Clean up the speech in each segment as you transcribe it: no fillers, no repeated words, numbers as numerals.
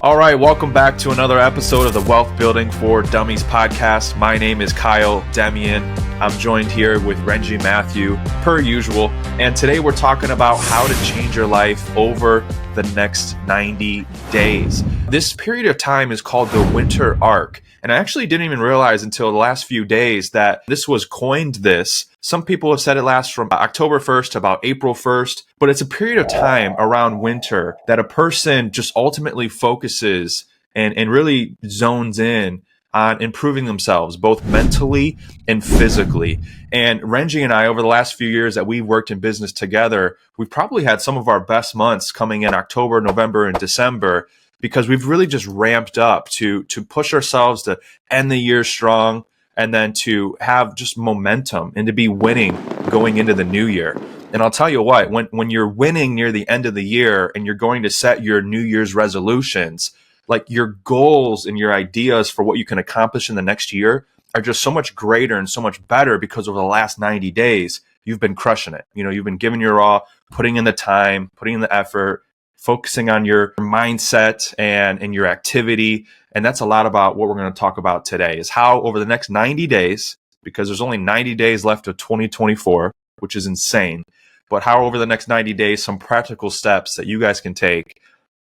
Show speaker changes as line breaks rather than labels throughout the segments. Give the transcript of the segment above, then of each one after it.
All right, welcome back to another episode of the Wealth Building for Dummies podcast. My name is Kyle Demian. I'm joined here with Renji Matthew, per usual. And today we're talking about how to change your life over the next 90 days. This period of time is called the winter arc. And I actually didn't even realize until the last few days that this was coined this. Some people have said it lasts from October 1st to about April 1st, but it's a period of time around winter that a person just ultimately focuses and really zones in on improving themselves, both mentally and physically. And Renji and I, over the last few years that we've worked in business together, we've probably had some of our best months coming in October, November, and December, because we've really just ramped up to push ourselves to end the year strong and then to have just momentum and to be winning going into the new year. And I'll tell you what, when you're winning near the end of the year and you're going to set your New Year's resolutions, like your goals and your ideas for what you can accomplish in the next year are just so much greater and so much better because over the last 90 days, you've been crushing it. You know, you've been giving your all, putting in the time, putting in the effort, focusing on your mindset and your activity. And that's a lot about what we're going to talk about today is how over the next 90 days, because there's only 90 days left of 2024, which is insane, but how over the next 90 days, some practical steps that you guys can take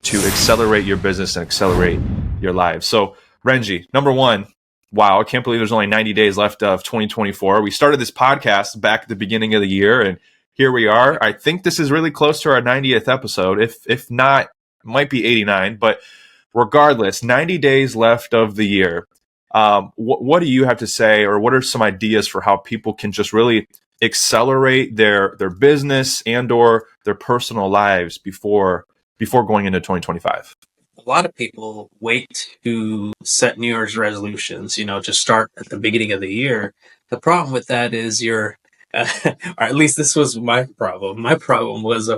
to accelerate your business and accelerate your lives. So Renji, number one, wow, I can't believe there's only 90 days left of 2024. We started this podcast back at the beginning of the year and here we are. I think this is really close to our 90th episode. If not, it might be 89. But regardless, 90 days left of the year. What do you have to say, or what are some ideas for how people can just really accelerate their business and or their personal lives before going into 2025?
A lot of people wait to set New Year's resolutions, just start at the beginning of the year. The problem with that is or at least this was my problem. My problem was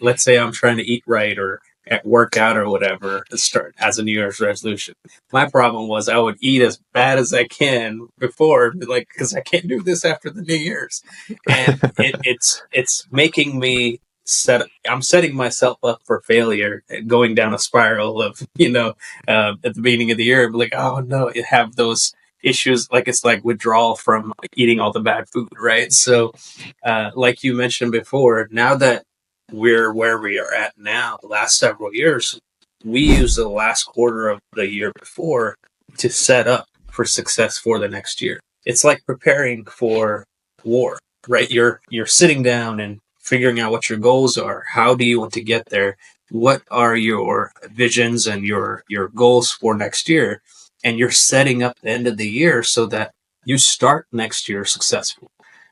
let's say I'm trying to eat right or work out or whatever to start as a New Year's resolution. My problem was I would eat as bad as I can before, because I can't do this after the New Year's, and it's making me I'm setting myself up for failure, going down a spiral of at the beginning of the year, like, oh no, you have those issues, like it's like withdrawal from eating all the bad food, right? So like you mentioned before, now that we're where we are at now, the last several years, we use the last quarter of the year before to set up for success for the next year. It's like preparing for war, right? You're sitting down and figuring out what your goals are. How do you want to get there? What are your visions and your goals for next year? And you're setting up the end of the year so that you start next year successful,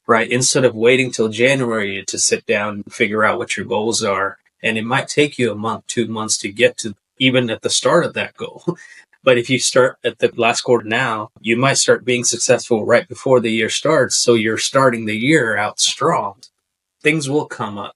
right? Instead of waiting till January to sit down and figure out what your goals are. And it might take you a month, 2 months to get to even at the start of that goal. But if you start at the last quarter now, you might start being successful right before the year starts. So you're starting the year out strong. Things will come up.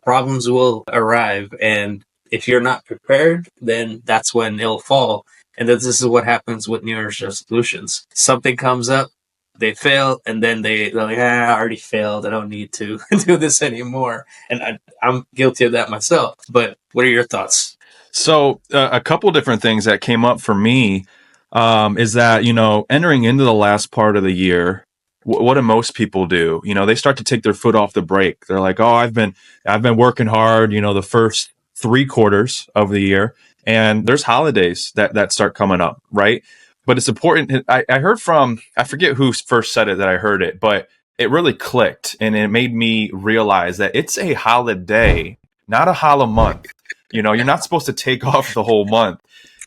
Problems will arrive. And if you're not prepared, then that's when it'll fall. And this is what happens with New Year's resolutions. Something comes up, they fail, and then they're like, I already failed. I don't need to do this anymore. And I'm guilty of that myself. But what are your thoughts?
So a couple different things that came up for me is that, entering into the last part of the year, what do most people do? They start to take their foot off the brake. They're like, oh, I've been working hard, the first 3 quarters of the year. And there's holidays that start coming up, right? But it's important. I heard from, I forget who first said it that I heard it, but it really clicked. And it made me realize that it's a holiday, not a month. You're not supposed to take off the whole month.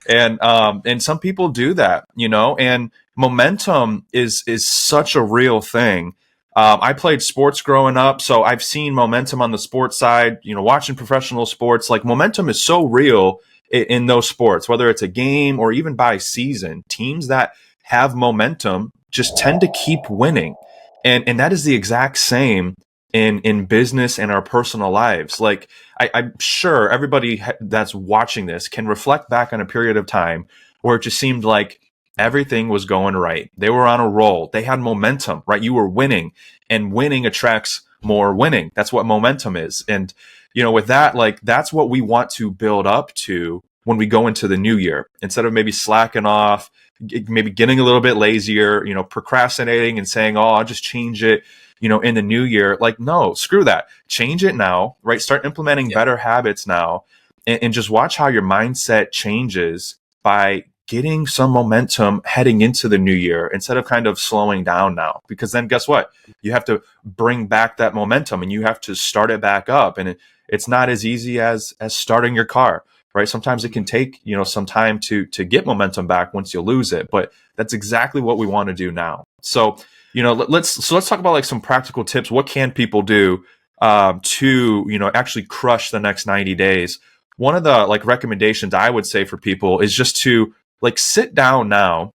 And some people do that, and momentum is such a real thing. I played sports growing up, so I've seen momentum on the sports side, watching professional sports. Like, momentum is so real in those sports, whether it's a game or even by season. Teams that have momentum just tend to keep winning. And that is the exact same in business and our personal lives. Like, I'm sure everybody that's watching this can reflect back on a period of time where it just seemed like everything was going right. They were on a roll. They had momentum, right? You were winning, and winning attracts more winning. That's what momentum is. And, with that, like, that's what we want to build up to when we go into the new year, instead of maybe slacking off, maybe getting a little bit lazier, procrastinating and saying, oh, I'll just change it, in the new year. Like, no, screw that. Change it now, right? Start implementing better habits now, and just watch how your mindset changes by getting some momentum heading into the new year instead of kind of slowing down now. Because then guess what? You have to bring back that momentum and you have to start it back up. And it's not as easy as starting your car, right? Sometimes it can take, some time to get momentum back once you lose it. But that's exactly what we want to do now. So, let's talk about like some practical tips. What can people do to, actually crush the next 90 days? One of the like recommendations I would say for people is just to like sit down now,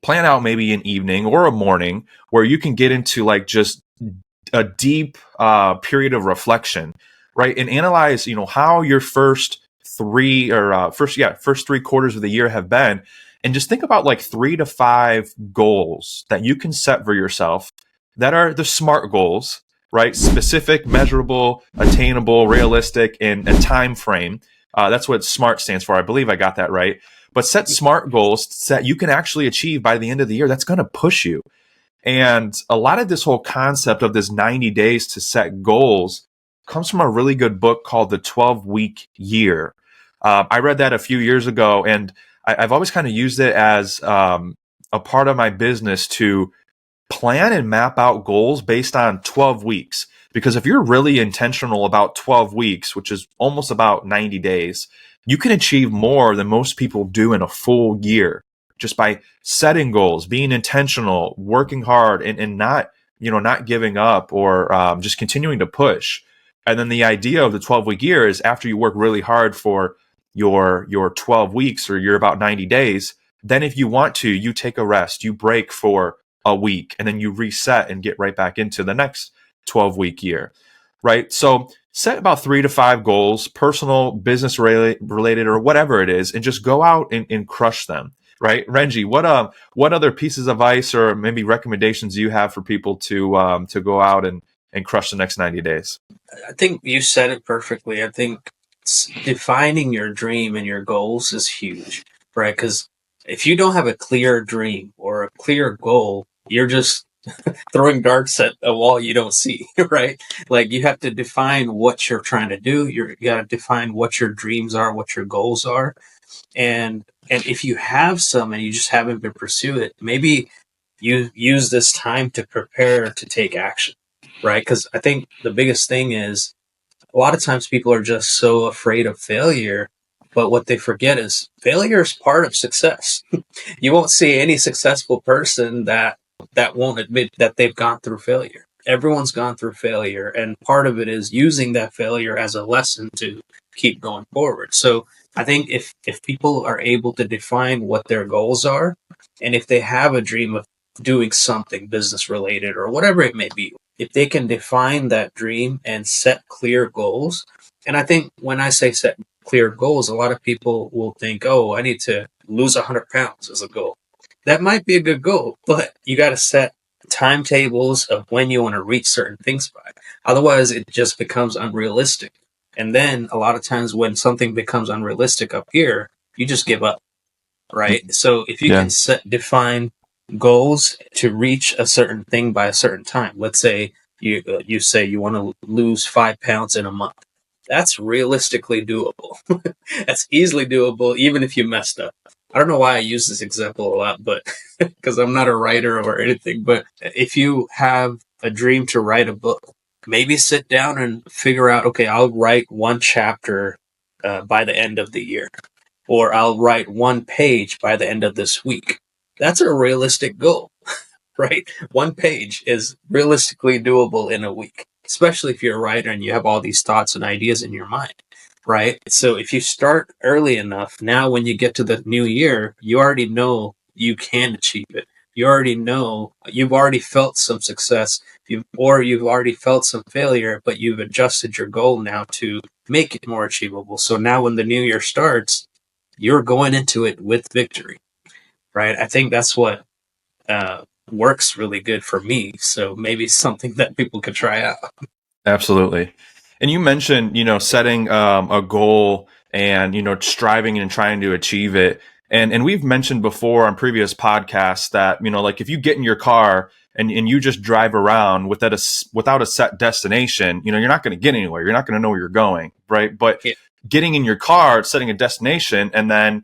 plan out maybe an evening or a morning where you can get into like just a deep period of reflection, right? And analyze, how your first first 3 quarters of the year have been. And just think about like 3 to 5 goals that you can set for yourself that are the SMART goals, right? Specific, measurable, attainable, realistic, and a time frame. That's what SMART stands for. I believe I got that right. But set SMART goals that you can actually achieve by the end of the year. That's going to push you. And a lot of this whole concept of this 90 days to set goals comes from a really good book called The 12-Week Year. I read that a few years ago, and I've always kind of used it as a part of my business to plan and map out goals based on 12 weeks. Because if you're really intentional about 12 weeks, which is almost about 90 days, you can achieve more than most people do in a full year just by setting goals, being intentional, working hard, and not giving up or just continuing to push. And then the idea of the 12-week year is after you work really hard for your 12 weeks or your about 90 days, then if you want to, you take a rest, you break for a week, and then you reset and get right back into the next 12-week year, right? So set about 3 to 5 goals, personal, business related, or whatever it is, and just go out and crush them, right? Renji, what other pieces of advice or maybe recommendations do you have for people to go out and crush the next 90 days?
I think you said it perfectly. I think defining your dream and your goals is huge, right? Because if you don't have a clear dream or a clear goal, you're just throwing darts at a wall you don't see, right? Like you have to define what you're trying to do. You got to define what your dreams are, what your goals are, and if you have some and you just haven't been pursue it, maybe you use this time to prepare to take action, right? Because I think the biggest thing is a lot of times people are just so afraid of failure, but what they forget is failure is part of success. You won't see any successful person that won't admit that they've gone through failure. Everyone's gone through failure, and part of it is using that failure as a lesson to keep going forward. So I think if people are able to define what their goals are, and if they have a dream of doing something business related or whatever it may be, if they can define that dream and set clear goals, and I think when I say set clear goals, a lot of people will think, oh, I need to lose 100 pounds as a goal. That might be a good goal, but you got to set timetables of when you want to reach certain things by. Otherwise, it just becomes unrealistic. And then a lot of times when something becomes unrealistic up here, you just give up, right? So if you can define goals to reach a certain thing by a certain time, let's say you say you want to lose 5 pounds in a month. That's realistically doable. That's easily doable, even if you messed up. I don't know why I use this example a lot, but because I'm not a writer or anything, but if you have a dream to write a book, maybe sit down and figure out, okay, I'll write one chapter by the end of the year, or I'll write one page by the end of this week. That's a realistic goal, right? One page is realistically doable in a week, especially if you're a writer and you have all these thoughts and ideas in your mind, right? So if you start early enough, now when you get to the new year, you already know you can achieve it. You already know you've already felt some success, you've already felt some failure, but you've adjusted your goal now to make it more achievable. So now when the new year starts, you're going into it with victory, right? I think that's what works really good for me. So maybe something that people could try out.
Absolutely. And you mentioned, setting a goal and, striving and trying to achieve it. And we've mentioned before on previous podcasts that, like if you get in your car and you just drive around without a set destination, you're not going to get anywhere. You're not going to know where you're going, right? But getting in your car, setting a destination, and then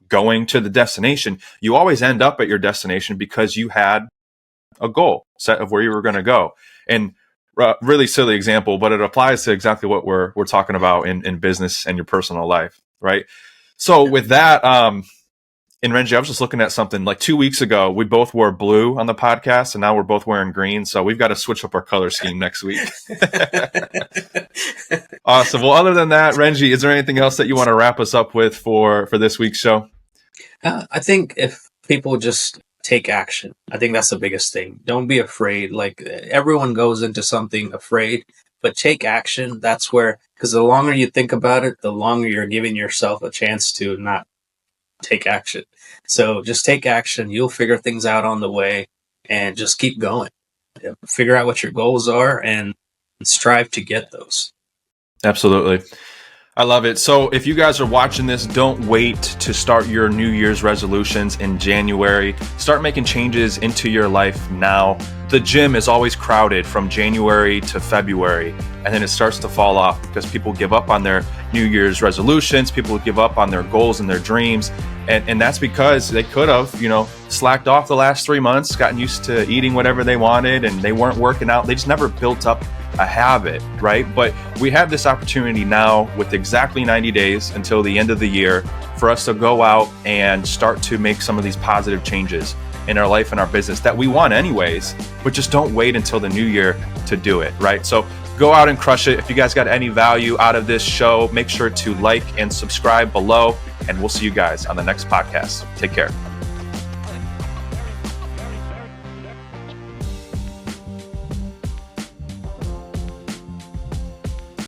going to the destination, you always end up at your destination because you had a goal set of where you were going to go. And really silly example, but it applies to exactly what we're talking about in business and your personal life, right? So with that, and Renji, I was just looking at something like 2 weeks ago, we both wore blue on the podcast, and now we're both wearing green. So we've got to switch up our color scheme next week. Awesome. Well, other than that, Renji, is there anything else that you want to wrap us up with for this week's show?
I think if people just take action, I think that's the biggest thing. Don't be afraid. Like everyone goes into something afraid, but take action. That's where, because the longer you think about it, the longer you're giving yourself a chance to not take action. So just take action. You'll figure things out on the way and just keep going. Figure out what your goals are and strive to get those.
Absolutely. I love it. So if you guys are watching this, don't wait to start your New Year's resolutions in January. Start making changes into your life now. The gym is always crowded from January to February, and then it starts to fall off because people give up on their New Year's resolutions. People give up on their goals and their dreams. And that's because they could have, slacked off the last 3 months, gotten used to eating whatever they wanted, and they weren't working out. They just never built up a habit, right? But we have this opportunity now with exactly 90 days until the end of the year for us to go out and start to make some of these positive changes in our life and our business that we want anyways, but just don't wait until the new year to do it, right? So go out and crush it. If you guys got any value out of this show, make sure to like and subscribe below, and we'll see you guys on the next podcast. Take care.